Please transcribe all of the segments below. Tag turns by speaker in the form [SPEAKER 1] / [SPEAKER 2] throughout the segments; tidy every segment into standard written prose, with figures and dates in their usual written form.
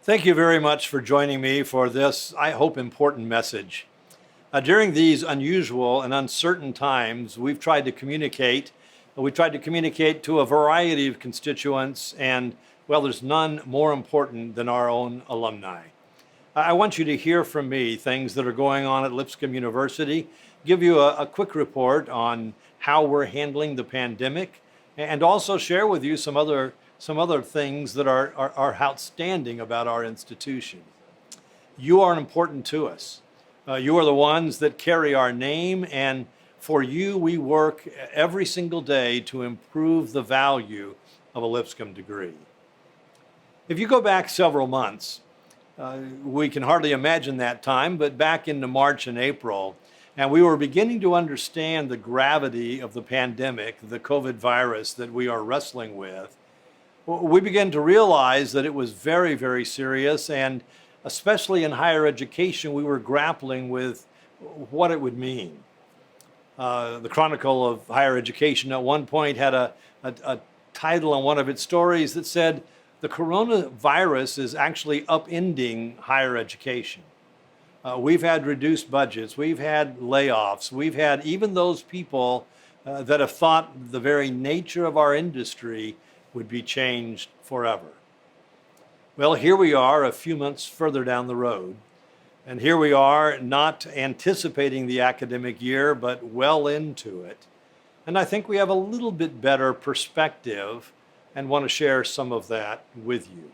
[SPEAKER 1] Thank you very much for joining me for this, I hope, important message. During these unusual and uncertain times, we've tried to communicate. We tried to communicate to a variety of constituents, and well, there's none more important than our own alumni. I want you to hear from me things that are going on at Lipscomb University, give you a quick report on how we're handling the pandemic, and also share with you some other things that are outstanding about our institution. You are important to us. You are the ones that carry our name, and for you, we work every single day to improve the value of a Lipscomb degree. If you go back several months, we can hardly imagine that time, but back into March and April, and we were beginning to understand the gravity of the pandemic, the COVID virus that we are wrestling with. We began to realize that it was very, very serious, and especially in higher education, we were grappling with what it would mean. The Chronicle of Higher Education at one point had a title on one of its stories that said, "The coronavirus is actually upending higher education." We've had reduced budgets, we've had layoffs, we've had even those people that have thought the very nature of our industry would be changed forever. Well, here we are a few months further down the road, and here we are not anticipating the academic year, but well into it. And I think we have a little bit better perspective and want to share some of that with you.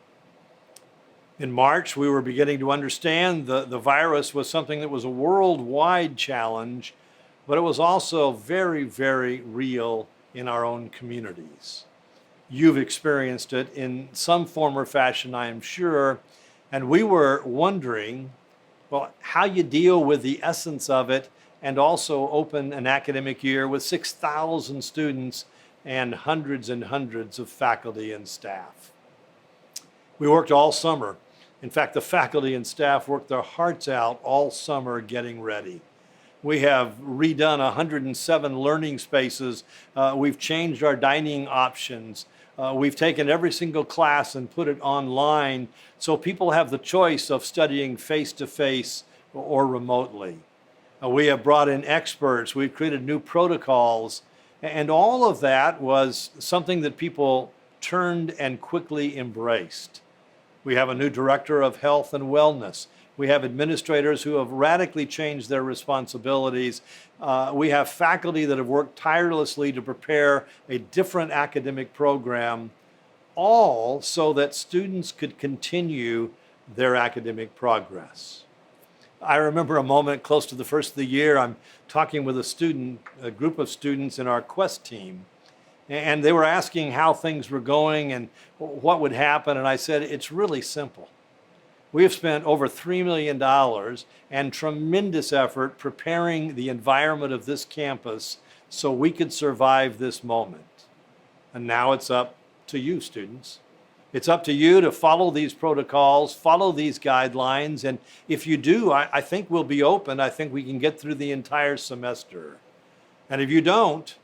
[SPEAKER 1] In March, we were beginning to understand the virus was something that was a worldwide challenge, but it was also very, very real in our own communities. You've experienced it in some form or fashion, I am sure. And we were wondering, well, how you deal with the essence of it and also open an academic year with 6,000 students and hundreds of faculty and staff. We worked all summer. In fact, the faculty and staff worked their hearts out all summer getting ready. We have redone 107 learning spaces. We've changed our dining options. We've taken every single class and put it online so people have the choice of studying face-to-face or remotely. We have brought in experts. We've created new protocols. And all of that was something that people turned and quickly embraced. We have a new director of health and wellness. We have administrators who have radically changed their responsibilities. We have faculty that have worked tirelessly to prepare a different academic program, all so that students could continue their academic progress. I remember a moment close to the first of the year, I'm talking with a group of students in our Quest team, and they were asking how things were going and what would happen, and I said, it's really simple. We have spent over $3 million and tremendous effort preparing the environment of this campus so we could survive this moment. And now it's up to you, students. It's up to you to follow these protocols, follow these guidelines, and if you do, I think we'll be open. I think we can get through the entire semester. And if you don't,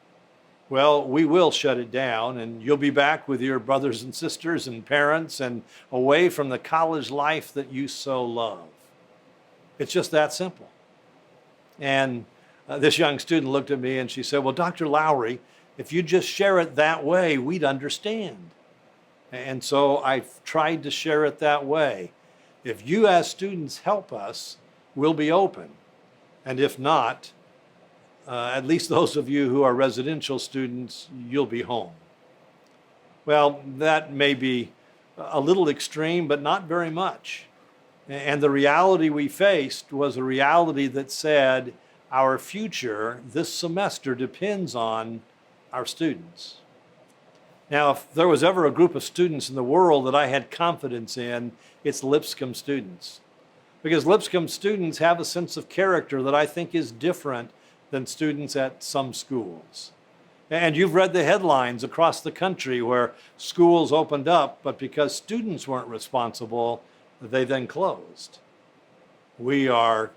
[SPEAKER 1] well, we will shut it down, and you'll be back with your brothers and sisters and parents and away from the college life that you so love. It's just that simple. And this young student looked at me and she said, well, Dr. Lowry, if you just share it that way, we'd understand. And so I've tried to share it that way. If you as students help us, we'll be open. And if not, at least those of you who are residential students, you'll be home. Well, that may be a little extreme, but not very much. And the reality we faced was a reality that said our future this semester depends on our students. Now, if there was ever a group of students in the world that I had confidence in, it's Lipscomb students. Because Lipscomb students have a sense of character that I think is different than students at some schools. And you've read the headlines across the country where schools opened up, but because students weren't responsible, they then closed. We are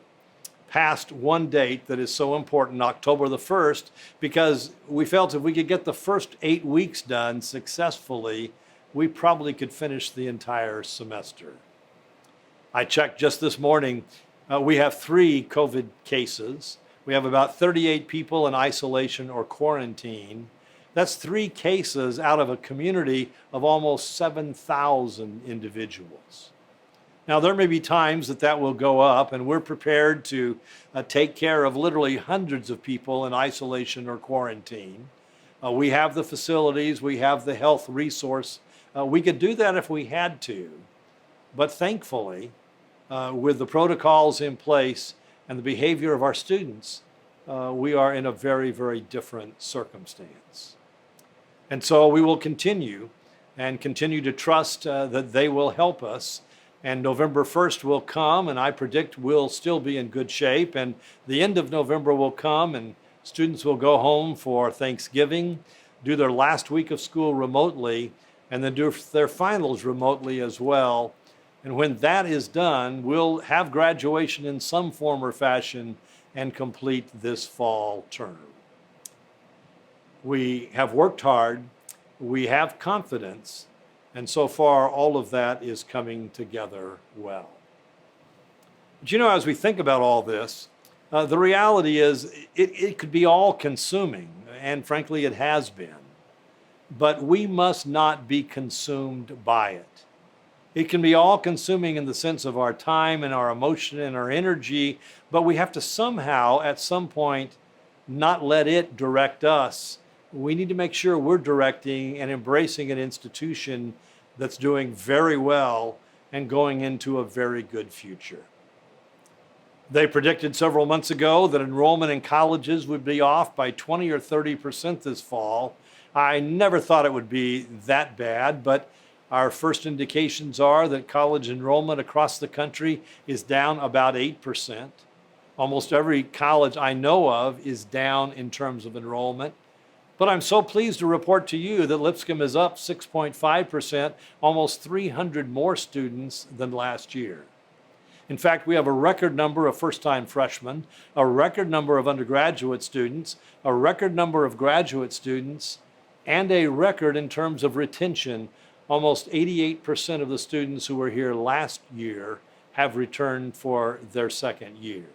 [SPEAKER 1] past one date that is so important, October the 1st, because we felt if we could get the first 8 weeks done successfully, we probably could finish the entire semester. I checked just this morning. We have 3 COVID cases. We have about 38 people in isolation or quarantine. That's 3 cases out of a community of almost 7,000 individuals. Now, there may be times that will go up, and we're prepared to take care of literally hundreds of people in isolation or quarantine. We have the facilities, we have the health resource. We could do that if we had to. But thankfully, with the protocols in place and the behavior of our students, we are in a very, very different circumstance. And so we will continue to trust that they will help us. And November 1st will come, and I predict we'll still be in good shape. And the end of November will come, and students will go home for Thanksgiving, do their last week of school remotely, and then do their finals remotely as well. And when that is done, we'll have graduation in some form or fashion and complete this fall term. We have worked hard, we have confidence, and so far all of that is coming together well. But as we think about all this, the reality is it could be all consuming, and frankly it has been. But we must not be consumed by it. It can be all consuming in the sense of our time and our emotion and our energy, but we have to somehow at some point not let it direct us. We need to make sure we're directing and embracing an institution that's doing very well and going into a very good future. They predicted several months ago that enrollment in colleges would be off by 20 or 30% this fall. I never thought it would be that bad, but our first indications are that college enrollment across the country is down about 8%. Almost every college I know of is down in terms of enrollment. But I'm so pleased to report to you that Lipscomb is up 6.5%, almost 300 more students than last year. In fact, we have a record number of first-time freshmen, a record number of undergraduate students, a record number of graduate students, and a record in terms of retention. Almost 88% of the students who were here last year have returned for their second year.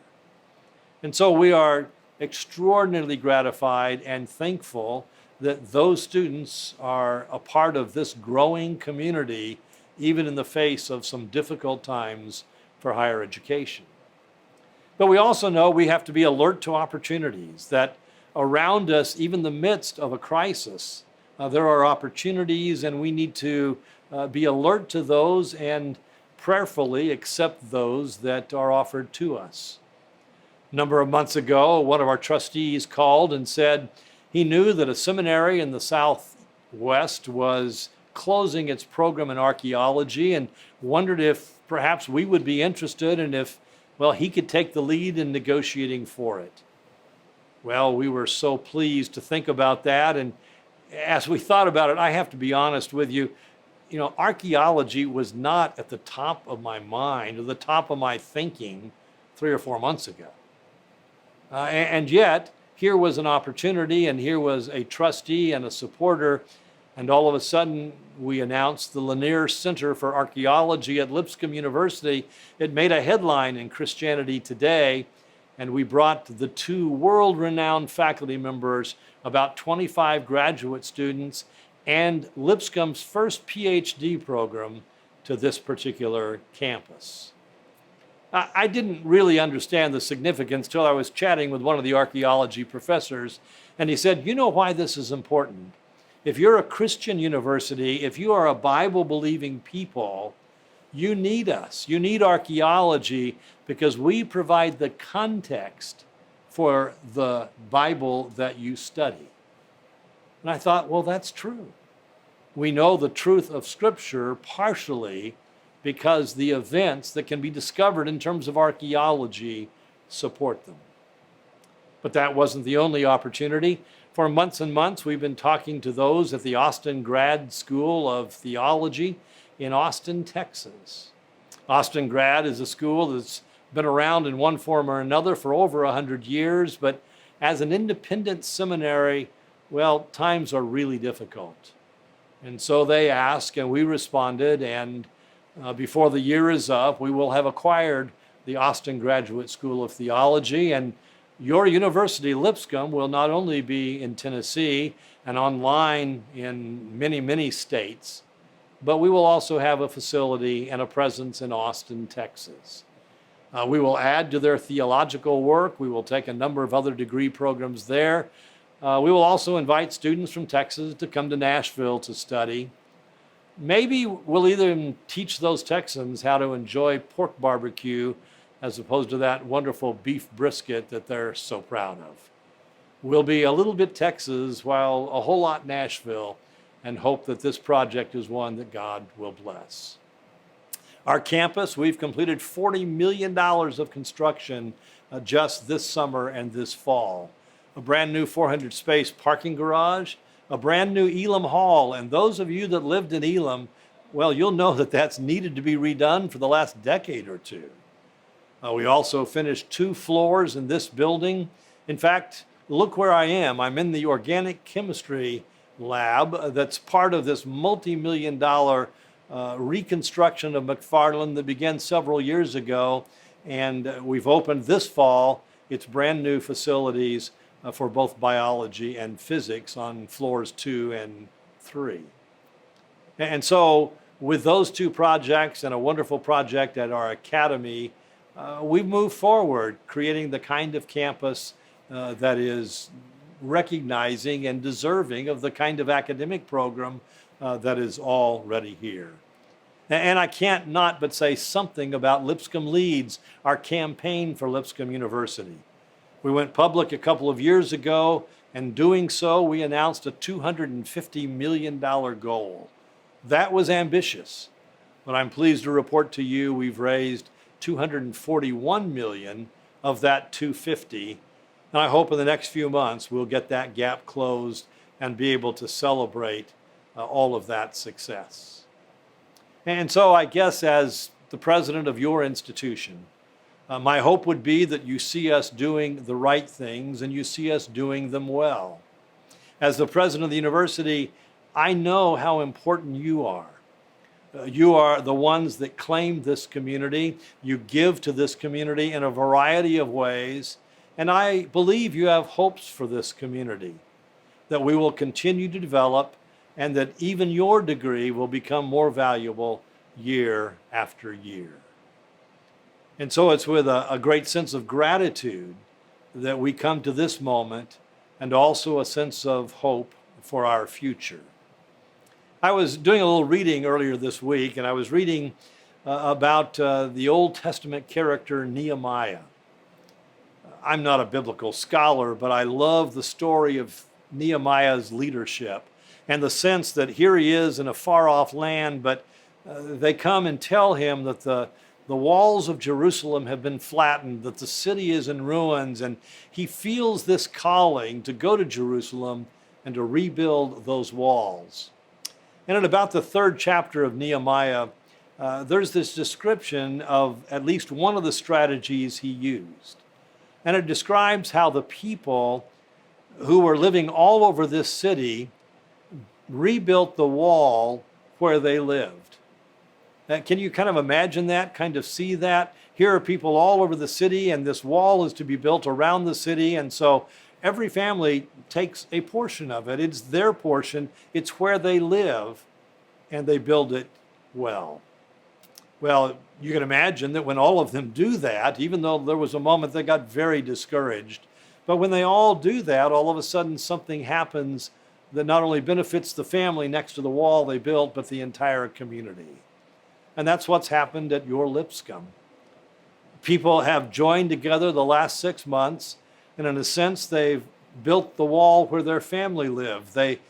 [SPEAKER 1] And so we are extraordinarily gratified and thankful that those students are a part of this growing community, even in the face of some difficult times for higher education. But we also know we have to be alert to opportunities, that around us, even in the midst of a crisis, there are opportunities, and we need to be alert to those and prayerfully accept those that are offered to us. A number of months ago, one of our trustees called and said he knew that a seminary in the Southwest was closing its program in archaeology and wondered if perhaps we would be interested and if, he could take the lead in negotiating for it. Well, we were so pleased to think about that, and as we thought about it, I have to be honest with you, archaeology was not at the top of my mind or the top of my thinking 3 or 4 months ago. And yet, here was an opportunity, and here was a trustee and a supporter, and all of a sudden, we announced the Lanier Center for Archaeology at Lipscomb University. It made a headline in Christianity Today, and we brought the 2 world-renowned faculty members, about 25 graduate students, and Lipscomb's first PhD program to this particular campus. I didn't really understand the significance till I was chatting with one of the archaeology professors, and he said, why this is important? If you're a Christian university, if you are a Bible-believing people, you need us. You need archaeology because we provide the context for the Bible that you study. And I thought, that's true. We know the truth of Scripture partially because the events that can be discovered in terms of archaeology support them. But that wasn't the only opportunity. For months and months, we've been talking to those at the Austin Grad School of Theology in Austin, Texas. Austin Grad is a school that's been around in one form or another for over 100 years, but as an independent seminary, times are really difficult. And so they asked, and we responded, and Before the year is up, we will have acquired the Austin Graduate School of Theology, and your university, Lipscomb, will not only be in Tennessee and online in many, many states, but we will also have a facility and a presence in Austin, Texas. We will add to their theological work. We will take a number of other degree programs there. We will also invite students from Texas to come to Nashville to study. Maybe we'll even teach those Texans how to enjoy pork barbecue as opposed to that wonderful beef brisket that they're so proud of. We'll be a little bit Texas while a whole lot Nashville, and hope that this project is one that God will bless. Our campus, we've completed $40 million of construction just this summer and this fall. A brand new 400 space parking garage, a brand new Elam Hall. And those of you that lived in Elam, well, you'll know that that's needed to be redone for the last decade or two. We also finished 2 floors in this building. In fact, look where I am. I'm in the organic chemistry lab that's part of this multi-million-dollar reconstruction of McFarland that began several years ago. And we've opened this fall its brand new facilities for both biology and physics on floors 2 and 3. And so with those 2 projects and a wonderful project at our academy, we've moved forward, creating the kind of campus that is recognizing and deserving of the kind of academic program that is already here. And I can't not but say something about Lipscomb Leads, our campaign for Lipscomb University. We went public a couple of years ago, and doing so, we announced a $250 million goal. That was ambitious, but I'm pleased to report to you we've raised $241 million of that 250, and I hope in the next few months we'll get that gap closed and be able to celebrate all of that success. And so I guess as the president of your institution, my hope would be that you see us doing the right things and you see us doing them well. As the president of the university, I know how important you are. You are the ones that claim this community. You give to this community in a variety of ways. And I believe you have hopes for this community, that we will continue to develop and that even your degree will become more valuable year after year. And so it's with a great sense of gratitude that we come to this moment, and also a sense of hope for our future. I was doing a little reading earlier this week, and I was reading about the Old Testament character Nehemiah. I'm not a biblical scholar, but I love the story of Nehemiah's leadership and the sense that here he is in a far-off land, but they come and tell him that the walls of Jerusalem have been flattened, that the city is in ruins, and he feels this calling to go to Jerusalem and to rebuild those walls. And in about the 3rd chapter of Nehemiah, there's this description of at least one of the strategies he used. And it describes how the people who were living all over this city rebuilt the wall where they lived. Can you kind of imagine that, kind of see that? Here are people all over the city, and this wall is to be built around the city, and so every family takes a portion of it. It's their portion. It's where they live, and they build it well. Well, you can imagine that when all of them do that, even though there was a moment they got very discouraged, but when they all do that, all of a sudden something happens that not only benefits the family next to the wall they built, but the entire community. And that's what's happened at your Lipscomb. People have joined together the last 6 months, and in a sense, they've built the wall where their family lived. They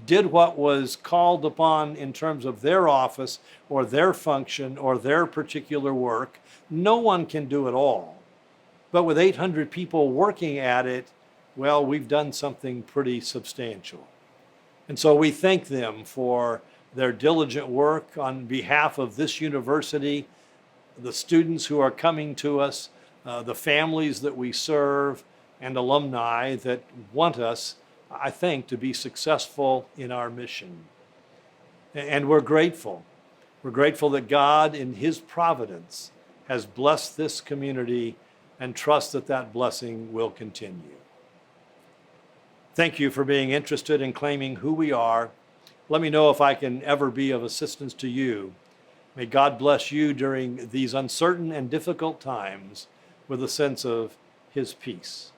[SPEAKER 1] did what was called upon in terms of their office or their function or their particular work. No one can do it all. But with 800 people working at it, well, we've done something pretty substantial. And so we thank them for their diligent work on behalf of this university, the students who are coming to us, the families that we serve, and alumni that want us, I think, to be successful in our mission. And we're grateful. We're grateful that God, in His providence, has blessed this community and trust that that blessing will continue. Thank you for being interested in claiming who we are. Let me know if I can ever be of assistance to you. May God bless you during these uncertain and difficult times with a sense of His peace.